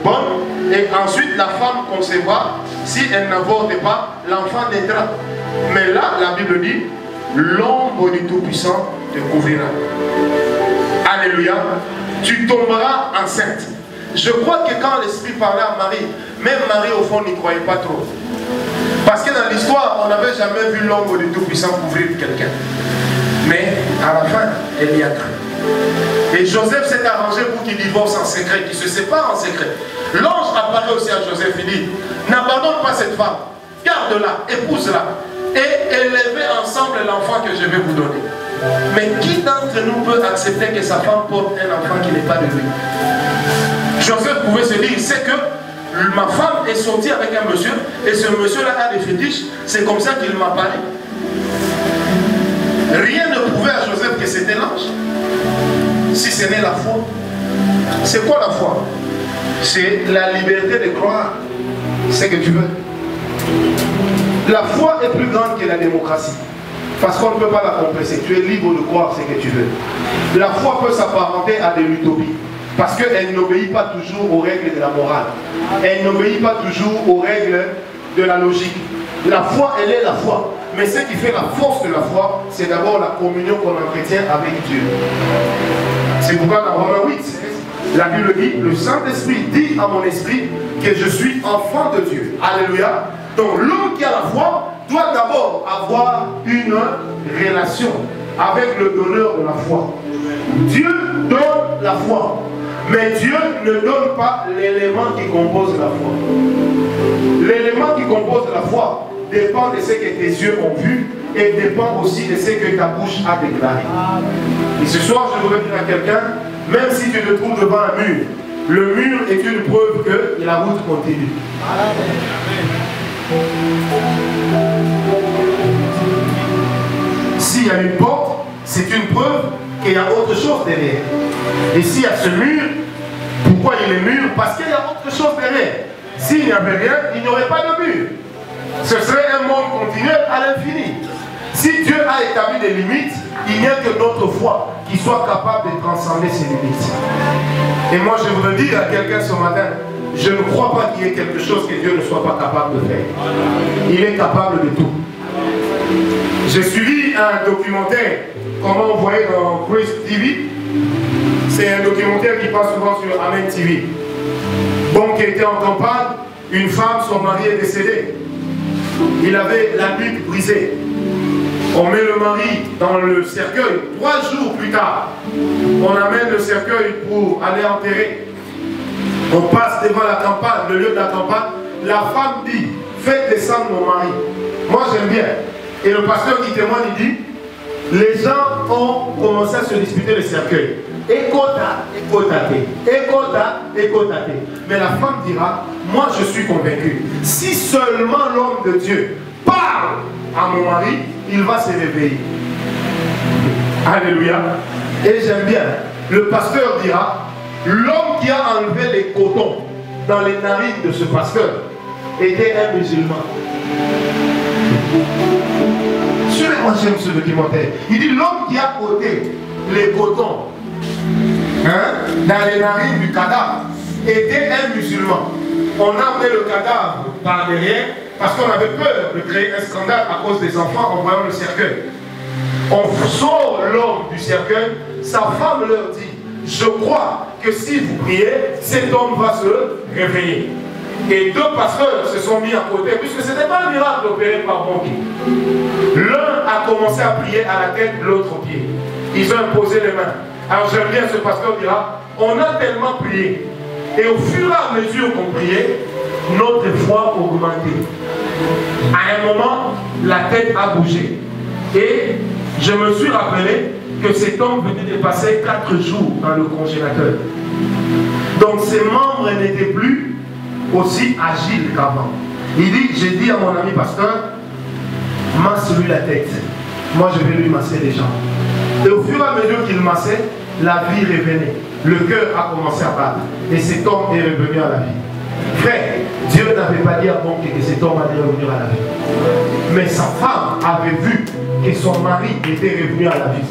bonne, et ensuite la femme concevra. Si elle n'avorte pas, l'enfant naîtra. Mais là, la Bible dit, l'ombre du Tout-Puissant te couvrira. Alléluia. Tu tomberas enceinte. Je crois que quand l'Esprit parlait à Marie, même Marie au fond n'y croyait pas trop. Parce que dans l'histoire, on n'avait jamais vu l'ombre du Tout-Puissant couvrir quelqu'un. Mais à la fin, elle y a cru. Et Joseph s'est arrangé pour qu'il divorce en secret, qu'il se sépare en secret. L'ange apparaît aussi à Joseph, il dit, n'abandonne pas cette femme, garde-la, épouse-la, et élevez ensemble l'enfant que je vais vous donner. Mais qui d'entre nous peut accepter que sa femme porte un enfant qui n'est pas de lui? Joseph pouvait se dire, c'est que ma femme est sortie avec un monsieur, et ce monsieur-là a des fétiches, c'est comme ça qu'il m'a parlé. Rien ne prouvait à Joseph que c'était l'ange. Si ce n'est la foi. C'est quoi la foi? C'est la liberté de croire ce que tu veux. La foi est plus grande que la démocratie. Parce qu'on ne peut pas la compresser. Tu es libre de croire ce que tu veux. La foi peut s'apparenter à de l'utopie. Parce qu'elle n'obéit pas toujours aux règles de la morale. Elle n'obéit pas toujours aux règles de la logique. La foi, elle est la foi. Mais ce qui fait la force de la foi, c'est d'abord la communion qu'on entretient avec Dieu. C'est pourquoi dans Romains 8, la Bible dit, le Saint-Esprit dit à mon esprit que je suis enfant de Dieu. Alléluia. Donc l'homme qui a la foi doit d'abord avoir une relation avec le donneur de la foi. Dieu donne la foi. Mais Dieu ne donne pas l'élément qui compose la foi. L'élément qui compose la foi dépend de ce que tes yeux ont vu et dépend aussi de ce que ta bouche a déclaré. Et ce soir, je voudrais dire à quelqu'un, même si tu te trouves devant un mur, le mur est une preuve que la route continue. S'il y a une porte, c'est une preuve qu'il y a autre chose derrière. Et s'il y a ce mur, pourquoi il est mur? Parce qu'il y a autre chose derrière. S'il n'y avait rien, il n'y aurait pas de mur. Ce serait un monde continuel à l'infini. Si Dieu a établi des limites, il n'y a que notre foi qui soit capable de transcender ces limites. Et moi je voudrais dire à quelqu'un ce matin, je ne crois pas qu'il y ait quelque chose que Dieu ne soit pas capable de faire. Il est capable de tout. J'ai suivi un documentaire, comment on voyait dans Christ TV. C'est un documentaire qui passe souvent sur Amen TV. Bon, qui était en campagne, une femme, son mari est décédé. Il avait la nuque brisée. On met le mari dans le cercueil. 3 jours plus tard, on amène le cercueil pour aller enterrer. On passe devant la campagne, le lieu de la campagne. La femme dit, faites descendre mon mari. Moi j'aime bien. Et le pasteur qui témoigne, il dit, les gens ont commencé à se disputer le cercueil. Écota, écotate. Mais la femme dira, moi je suis convaincu, si seulement l'homme de Dieu parle à mon mari, il va se réveiller. Alléluia. Et j'aime bien, le pasteur dira, l'homme qui a enlevé les cotons dans les narines de ce pasteur était un musulman. Moi j'aime ce documentaire. Il dit l'homme qui a ôté les cotons dans les narines du cadavre était un musulman. On a amené le cadavre par derrière parce qu'on avait peur de créer un scandale à cause des enfants en voyant le cercueil. On sort l'homme du cercueil, sa femme leur dit, je crois que si vous priez, cet homme va se réveiller. Et 2 pasteurs se sont mis à côté, puisque ce n'était pas un miracle opéré par Bonki. L'un a commencé à prier à la tête, l'autre au pied. Ils ont imposé les mains. Alors j'aime bien, ce pasteur dira, on a tellement prié. Et au fur et à mesure qu'on priait, notre foi augmentait. À un moment, la tête a bougé. Et je me suis rappelé que cet homme venait de passer 4 jours dans le congélateur. Donc ses membres n'étaient plus aussi agile qu'avant. Il dit, j'ai dit à mon ami pasteur, masse-lui la tête. Moi je vais lui masser les jambes. Et au fur et à mesure qu'il massait, la vie revenait. Le cœur a commencé à battre. Et cet homme est revenu à la vie. Frère, Dieu n'avait pas dit à Bonke que cet homme allait revenir à la vie. Mais sa femme avait vu que son mari était revenu à la vie.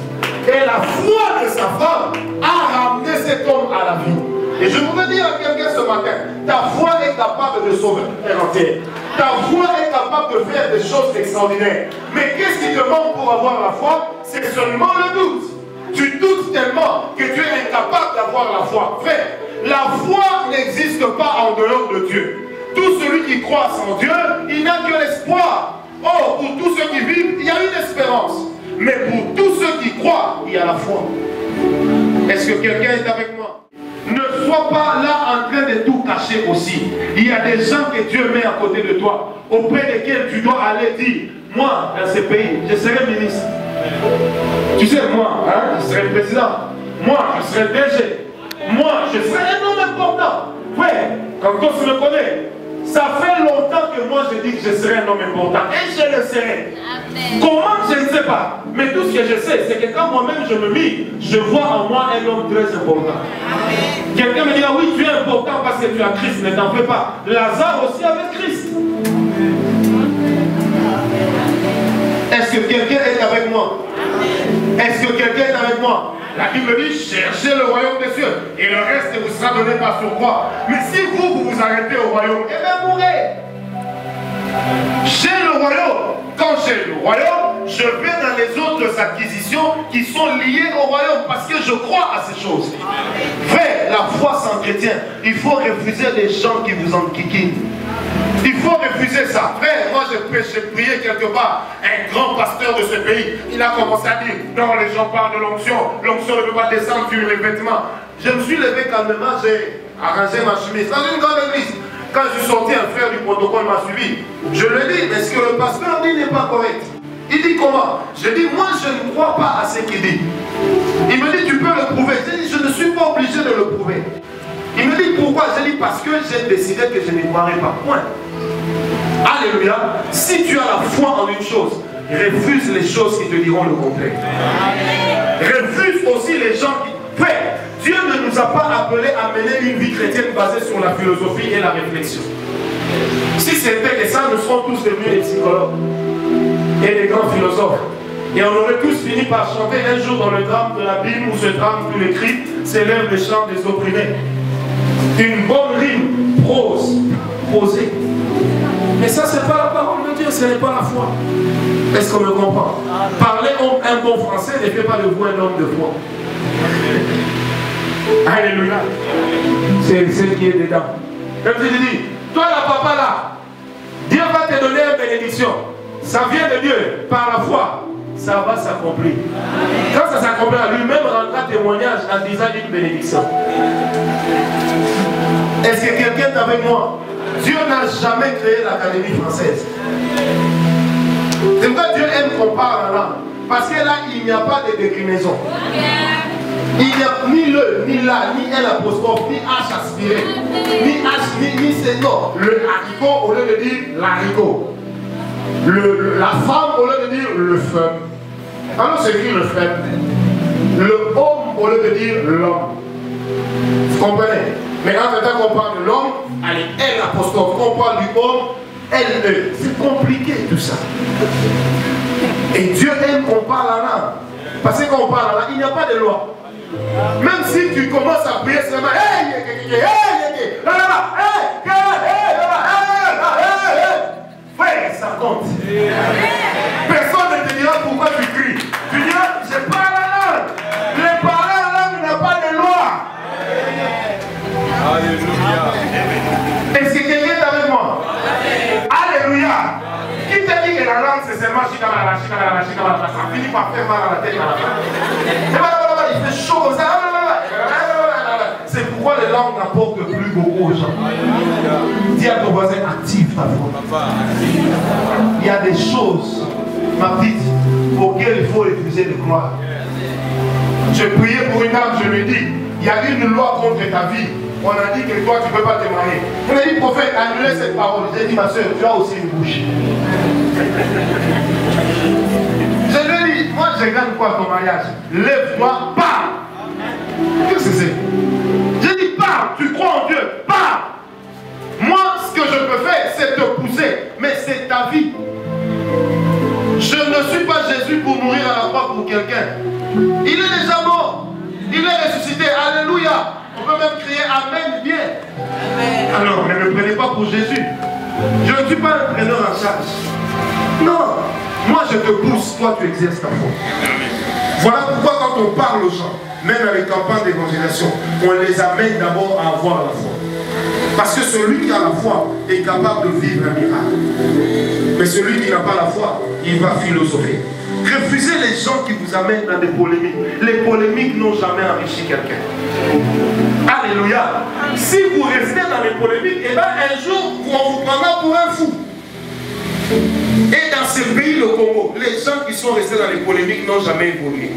Et la foi de sa femme a ramené cet homme à la vie. Et je voudrais dire à quelqu'un ce matin, ta foi est capable de sauver un entier. Ta foi est capable de faire des choses extraordinaires. Mais qu'est-ce qui te manque pour avoir la foi? C'est seulement le doute. Tu doutes tellement que tu es incapable d'avoir la foi. Frère, la foi n'existe pas en dehors de Dieu. Tout celui qui croit en Dieu, il n'a que l'espoir. Or, pour tous ceux qui vivent, il y a une espérance. Mais pour tous ceux qui croient, il y a la foi. Est-ce que quelqu'un est avec moi? Ne sois pas là en train de tout cacher aussi. Il y a des gens que Dieu met à côté de toi, auprès desquels tu dois aller dire, moi, dans ce pays, je serai ministre. Tu sais, moi, je serai président. Moi, je serai DG. Moi, je serai un homme important. Frère, quand on se me connaît, ça fait longtemps que moi je dis que je serai un homme important. Et je le serai. Amen. Comment, je ne sais pas. Mais tout ce que je sais, c'est que quand moi-même je me mis, je vois en moi un homme très important. Quelqu'un me dira, oui, tu es important parce que tu as Christ. Ne t'en fais pas. Lazare aussi avait Christ. Est-ce que quelqu'un est avec moi? Est-ce que quelqu'un est avec moi? La Bible dit, cherchez le royaume des cieux et le reste vous sera donné par surcroît. Mais si vous vous arrêtez au royaume, eh bien mourrez. J'ai le royaume. Quand j'ai le royaume, je vais dans les autres acquisitions qui sont liées au royaume parce que je crois à ces choses. Frère, la foi s'entretient. Il faut refuser les gens qui vous enquiquinent. Il faut refuser ça. Frère, moi j'ai prié quelque part. Un grand pasteur de ce pays, il a commencé à dire, non, les gens parlent de l'onction. L'onction ne peut pas descendre sur les vêtements. Je me suis levé calmement, j'ai arrangé ma chemise. Dans une grande église, quand je suis sorti, un frère du protocole m'a suivi. Je lui ai dit, mais ce que le pasteur dit n'est pas correct. Il dit comment? Je dis, moi je ne crois pas à ce qu'il dit. Il me dit, tu peux le prouver. J'ai dit, je ne suis pas obligé de le prouver. Il me dit, pourquoi? J'ai dit, parce que j'ai décidé que je ne croirais pas. Point. Alléluia. Si tu as la foi en une chose, refuse les choses qui te diront le contraire. Refuse aussi les gens qui... Frère, Dieu ne nous a pas appelés à mener une vie chrétienne basée sur la philosophie et la réflexion. Si c'était que ça, nous serons tous devenus des psychologues et des grands philosophes. Et on aurait tous fini par chanter un jour dans le drame de la Bible où ce drame, tout l'écrit, s'élève le chant des opprimés. Une bonne rime, prose, posée. Mais ça, ce n'est pas la parole de Dieu, ce n'est pas la foi. Est-ce qu'on me comprend? Parler un bon français ne fait pas de vous un homme de foi. Alléluia. C'est celle qui est dedans. Comme je dis, toi là, papa là, Dieu va te donner une bénédiction. Ça vient de Dieu par la foi. ça va s'accomplir. Quand ça s'accomplira, lui-même rendra témoignage en disant une bénédiction. Est-ce que quelqu'un est avec moi? Dieu n'a jamais créé l'Académie française. C'est pourquoi Dieu aime qu'on parle en langue. Parce que là, il n'y a pas de déclinaison. Il n'y a ni le, ni la, ni L apostrophe, ni H aspiré, ni H, ni C. Non. Le haricot, au lieu de dire l'haricot. La femme, au lieu de dire le femme. Alors, c'est écrit le femme. Le homme, au lieu de dire l'homme. Vous comprenez? Mais en même temps qu'on parle de l'homme, allez, L apostrophe. Qu'on parle du homme, L-E. C'est compliqué tout ça. Et Dieu aime qu'on parle en langue. Parce que quand on parle en langue, il n'y a pas de loi. Même si tu commences à prier seulement, frère, ça compte. Personne ne te dira pourquoi tu cries. Tu diras, je parle en langue. Le parler en langue n'a pas de loi. Alléluia. Est-ce que quelqu'un est avec moi? Alléluia. Qui t'a dit que la langue c'est seulement chikamala, ça finit par faire mal à la tête à la fin. Il fait chaud comme ça. C'est pourquoi les langues n'apportent plus beaucoup aux gens. Dis à ton voisin, active ta foi. Il y a des choses, ma petite, auxquelles il faut refuser de croire. Je priais pour une dame, je lui ai dit, il y a une loi contre ta vie. On a dit que toi, tu ne peux pas te marier. On a dit, prophète, annulez cette parole. J'ai dit, ma soeur, tu as aussi une bouche. Je lui ai dit, moi, je gagne quoi ton mariage? Lève-toi, parle. Qu'est-ce que c'est? J'ai dit, parle, tu crois en Dieu, parle. Moi, ce que je peux faire, c'est te pousser. Mais c'est ta vie. Je ne suis pas Jésus pour mourir à la croix pour quelqu'un. Il est déjà mort. Il est ressuscité. Alléluia. On peut même crier Amen bien. Amen. Alors, ne me prenez pas pour Jésus. Je ne suis pas un preneur en charge. Non. Moi, je te pousse. Toi, tu exerces ta foi. Voilà pourquoi quand on parle aux gens, même avec campagnes d'évangélisation, on les amène d'abord à avoir la foi. Parce que celui qui a la foi est capable de vivre un miracle. Mais celui qui n'a pas la foi, il va philosopher. Refusez les gens qui vous amènent dans des polémiques. Les polémiques n'ont jamais enrichi quelqu'un. Alléluia. Si vous restez dans les polémiques, et bien un jour, on vous prendra pour un fou. Et dans ce pays, le Congo, les gens qui sont restés dans les polémiques n'ont jamais évolué.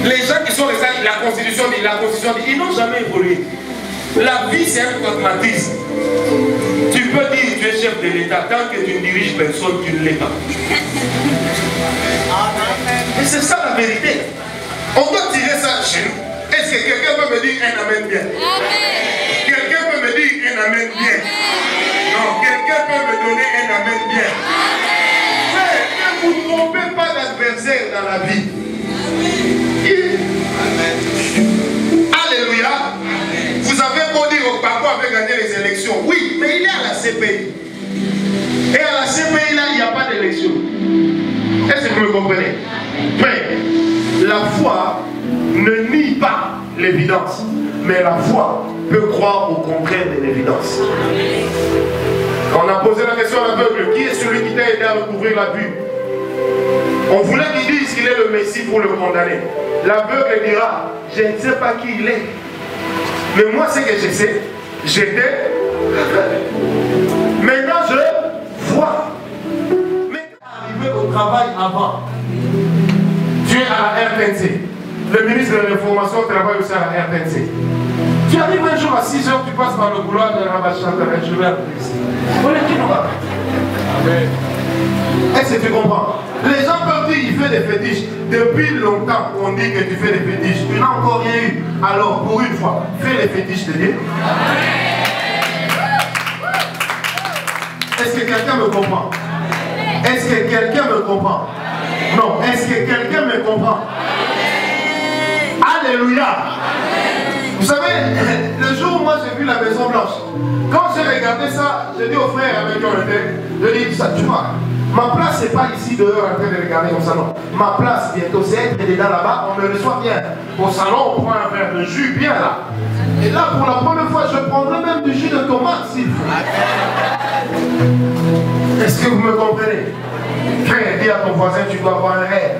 Les gens qui sont restés, la Constitution dit, ils n'ont jamais évolué. La vie, c'est un pragmatisme. Tu peux dire tu es chef de l'État, tant que tu ne diriges personne, tu ne l'es pas. Et c'est ça la vérité. On doit tirer ça chez nous. Est-ce que quelqu'un peut me dire un amen bien? Quelqu'un peut me dire un amen bien? Non, quelqu'un peut me donner un amen bien? Mais ne vous trompez pas d'adversaire dans la vie. Alléluia. Vous avez beau dire au Papa avait gagné les élections. Oui, mais il est à la CPI. Et à la CPI, là, il n'y a pas d'élection. Est-ce que vous me comprenez? Mais la foi ne nie pas l'évidence. Mais la foi peut croire au contraire de l'évidence. On a posé la question à l'aveugle. Qui est celui qui t'a aidé à recouvrir la vue? On voulait qu'il dise qu'il est le Messie pour le condamner. L'aveugle dira, je ne sais pas qui il est. Mais moi, ce que je sais, j'étais. Maintenant, je vois. Mais arrivé au travail avant, tu es à la RTNC. Le ministre de l'Information travaille aussi à la RTNC. Tu arrives un jour à 6 h, tu passes par le couloir de Rabachandra, je vais appeler ici. Est-ce que tu comprends? Les gens peuvent dire qu'il fait des fétiches. Depuis longtemps, on dit que tu fais des fétiches. Tu n'as encore rien eu. Alors, pour une fois, fais les fétiches de Dieu. Est-ce que quelqu'un me comprend? Est-ce que quelqu'un me comprend? Non. Est-ce que quelqu'un me comprend? Alléluia. Vous savez, le jour où moi j'ai vu la Maison Blanche, quand j'ai regardé ça, j'ai dit au frère avec qui on était, je dis ça, tu vois, ma place c'est pas ici dehors en train de regarder comme ça, non. Ma place bientôt c'est être dedans là-bas, on me reçoit bien. Au salon, on prend un verre de jus bien là. Et là, pour la première fois, je prendrai même du jus de tomate s'il faut. Est-ce que vous me comprenez? Frère, dis à ton voisin, tu dois avoir un rêve.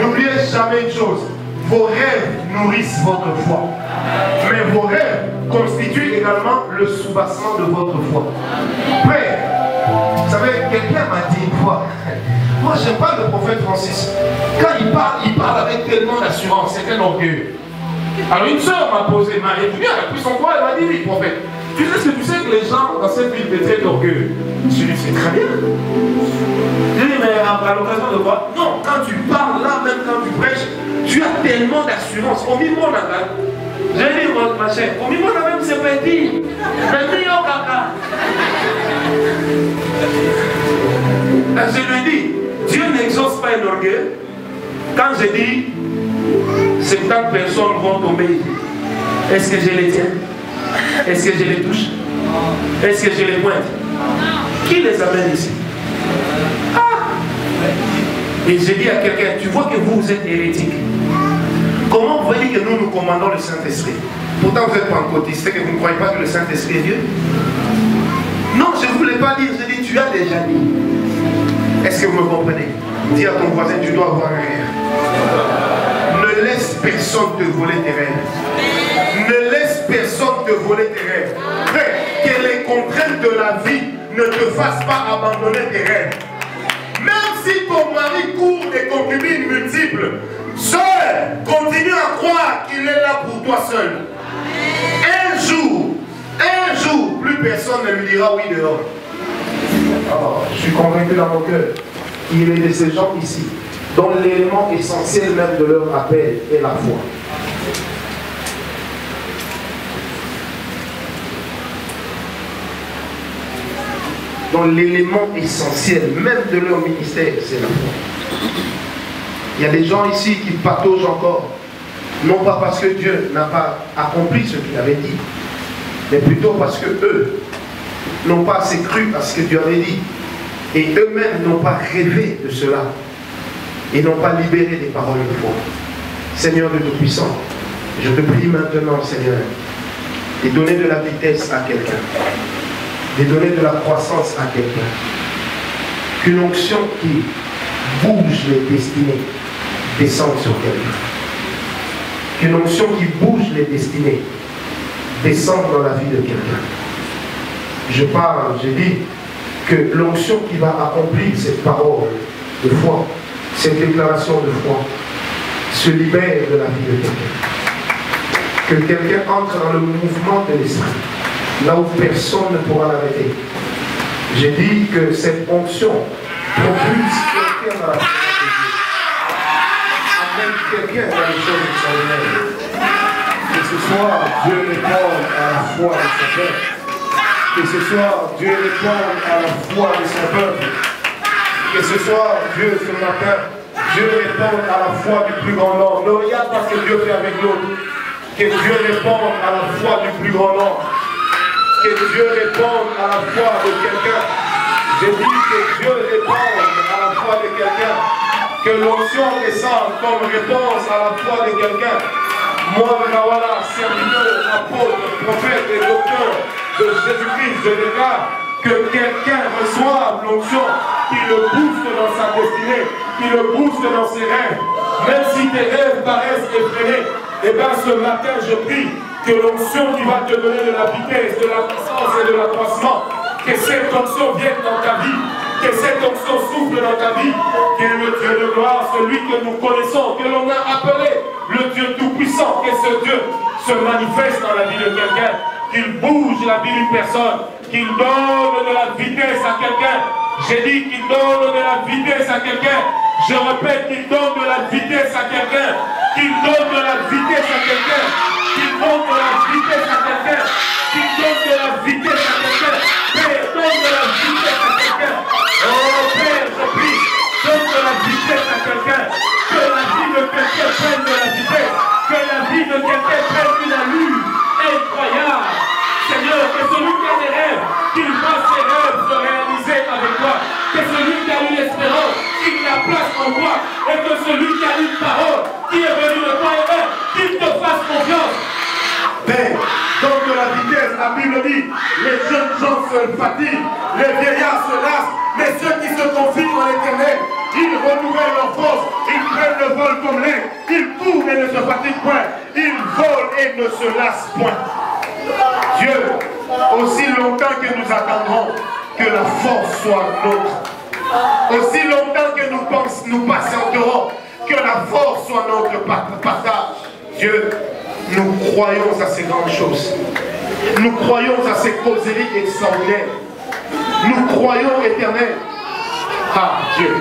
N'oubliez jamais une chose. Vos rêves nourrissent votre foi. Mais vos rêves constituent également le soubassement de votre foi. Frère, vous savez, quelqu'un m'a dit une fois, moi j'aime pas le prophète Francis. Quand il parle avec tellement d'assurance, c'est un orgueil. Alors une soeur m'a posé, m'a étudié, elle a pris son poids, elle m'a dit, oui, prophète, tu sais que les gens dans cette ville étaient très orgueilleux. Je lui ai dit, c'est très bien. J'ai dit, mais à l'occasion de quoi? Non, quand tu parles là, même quand tu prêches, tu as tellement d'assurance. Au milieu de la j'ai dit, ma chère, au milieu de la même, c'est pas dit. C'est dit, oh caca. Je lui ai dit, Dieu n'exauce pas un orgueil. Quand j'ai dit, 50 personnes vont tomber, est-ce que je les tiens? Est-ce que je les touche? Est-ce que je les pointe? Qui les amène ici? Ah! Et j'ai dit à quelqu'un, tu vois que vous êtes hérétique. Comment vous voyez que nous commandons le Saint-Esprit? Pourtant vous êtes pentecôtiste, que vous ne croyez pas que le Saint-Esprit est Dieu? Non, je ne voulais pas dire, j'ai dit, tu as déjà dit. Est-ce que vous me comprenez? Dis à ton voisin, tu dois avoir un rêve. Ne laisse personne te voler tes rêves. Ne laisse personne te voler tes rêves. Frère, que les contraintes de la vie ne te fassent pas abandonner tes rêves. Même si ton mari court des concubines multiples, seul, continue à croire qu'il est là pour toi seul. Un jour, plus personne ne lui dira oui dehors. Oh, je suis convaincu dans mon cœur qu'il est de ces gens ici dont l'élément essentiel même de leur appel est la foi. Dont l'élément essentiel même de leur ministère, c'est la foi. Il y a des gens ici qui pataugent encore, non pas parce que Dieu n'a pas accompli ce qu'il avait dit, mais plutôt parce que eux n'ont pas assez cru à ce que Dieu avait dit. Et eux-mêmes n'ont pas rêvé de cela. Et n'ont pas libéré des paroles de foi. Seigneur de Tout-Puissant, je te prie maintenant, Seigneur, de donner de la vitesse à quelqu'un, de donner de la croissance à quelqu'un. Qu'une onction qui bouge les destinées descende sur quelqu'un. Qu'une onction qui bouge les destinées descende dans la vie de quelqu'un. Je parle, je dis que l'onction qui va accomplir cette parole de foi, cette déclaration de foi, se libère de la vie de quelqu'un. Que quelqu'un entre dans le mouvement de l'esprit, là où personne ne pourra l'arrêter. J'ai dit que cette onction propulse quelqu'un dans la présence de Dieu. Amène quelqu'un dans les choses extraordinaires. Que ce soir, Dieu réponde à la foi de son peuple. Que ce soir, Dieu réponde à la foi de son peuple. Que ce soir, Dieu, ce matin, Dieu réponde à la foi du plus grand nombre. Ne regarde pas ce que Dieu fait avec l'autre. Que Dieu réponde à la foi du plus grand nombre. Que Dieu réponde à la foi de quelqu'un. J'ai dit que Dieu réponde à la foi de quelqu'un. Que l'onction descende comme réponse à la foi de quelqu'un. Moi, Nawala, serviteur, apôtre, prophète et docteur de Jésus-Christ, je déclare que quelqu'un reçoive l'onction qui le booste dans sa destinée, qui le booste dans ses rêves. Même si tes rêves paraissent effrénés, et bien ce matin je prie que l'onction qui va te donner de la vitesse, de la puissance et de l'accroissement, que cette onction vienne dans ta vie, que cette onction souffle dans ta vie, que le Dieu de gloire, celui que nous connaissons, que l'on a appelé le Dieu tout-puissant, que ce Dieu se manifeste dans la vie de quelqu'un, qu'il bouge la vie d'une personne, qu'il donne de la vitesse à quelqu'un. J'ai dit qu'il donne de la vitesse à quelqu'un. Je répète qu'il donne de la vitesse à quelqu'un. Qu'il donne de la vitesse à quelqu'un. Qu'il donne de la vitesse à quelqu'un. Qu'il donne de la vitesse à quelqu'un. Père, donne de la vitesse à quelqu'un. Oh Père, je prie, donne de la vitesse à quelqu'un. Que la vie de quelqu'un prenne de la vitesse. Que la vie de quelqu'un prenne une allure incroyable. Seigneur, que celui qui a des rêves, qu'il fasse ses rêves se réaliser avec toi. Que celui qui a eu l'espérance, qu'il la place en toi. Et que celui qui a une parole, qui est venu de toi et même, qu'il te fasse confiance. Père, donne de la vitesse, la Bible dit, les jeunes gens se fatiguent, les vieillards se lassent, mais ceux qui se vole comme l'aigle. Il court et ne se fatigue point. Il vole et ne se lasse point. Dieu, aussi longtemps que nous attendrons que la force soit nôtre, aussi longtemps que nous patienterons que la force soit notre partage. Dieu, nous croyons à ces grandes choses. Nous croyons à ces causeries extraordinaires. Nous croyons, Éternel. Ah, Dieu.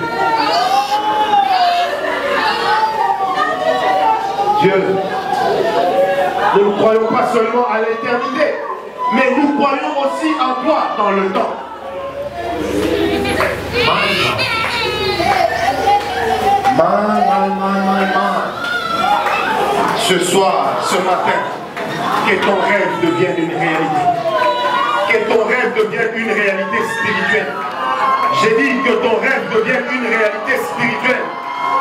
Dieu, nous ne croyons pas seulement à l'éternité, mais nous croyons aussi en toi dans le temps. Ce soir, ce matin, que ton rêve devienne une réalité. Que ton rêve devienne une réalité spirituelle. J'ai dit que ton rêve devienne une réalité spirituelle.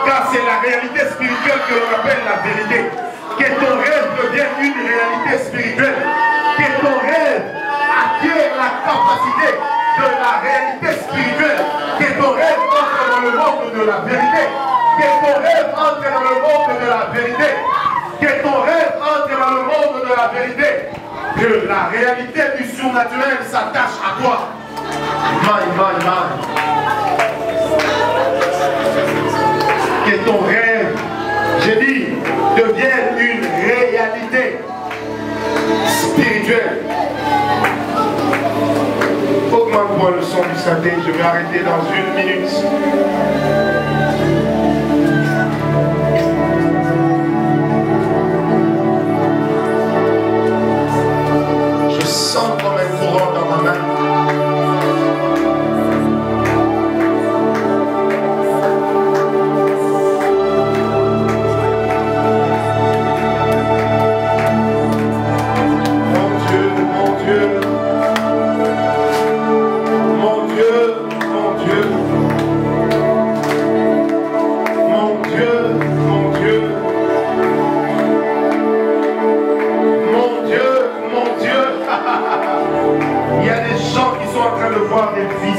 Car c'est la réalité spirituelle que l'on appelle la vérité. Que ton rêve devienne une réalité spirituelle. Que ton rêve acquiert la capacité de la réalité spirituelle. Que ton rêve entre dans le monde de la vérité. Que ton rêve entre dans le monde de la vérité. Que ton rêve entre dans le monde de la vérité. Que la réalité du surnaturel s'attache à toi. Que ton rêve, j'ai dit, devienne une réalité spirituelle. Augmente-moi le son du synthé, je vais arrêter dans 1 minute. Je sens comme un courant dans ma main. De voir des vies